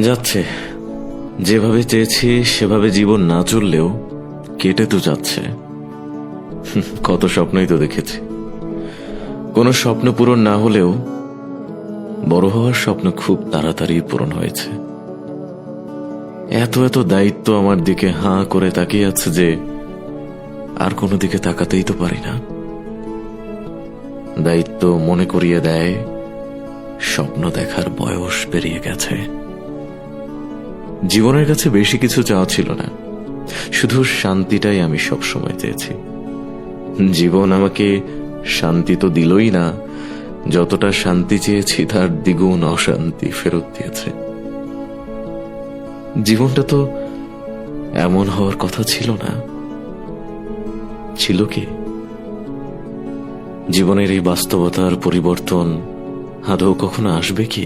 যাচ্ছে, যেভাবে চেয়েছি সেভাবে জীবন না চললেও কেটে তো যাচ্ছে। কত স্বপ্নই তো দেখেছি, কোনো স্বপ্ন পূরণ না হলেও বড় হওয়ার স্বপ্ন খুব তাড়াতাড়ি পূরণ হয়েছে। এত এত দায়িত্ব আমার দিকে হাঁ করে তাকিয়ে আছে যে আর কোনো দিকে তাকাতেই তো পারি না। দায়িত্ব মনে করিয়ে দেয় স্বপ্ন দেখার বয়স পেরিয়ে গেছে। জীবনের কাছে বেশি কিছু চাওয়া ছিল না, শুধু শান্তিটাই আমি সবসময় চেয়েছি। জীবন আমাকে শান্তি তো দিলই না, যতটা শান্তি চেয়েছি তার দ্বিগুণ অশান্তি ফেরত দিয়েছে। জীবনটা তো এমন হওয়ার কথা ছিল না, ছিল কি? জীবনের এই বাস্তবতার পরিবর্তন আদৌ কখনো আসবে কি?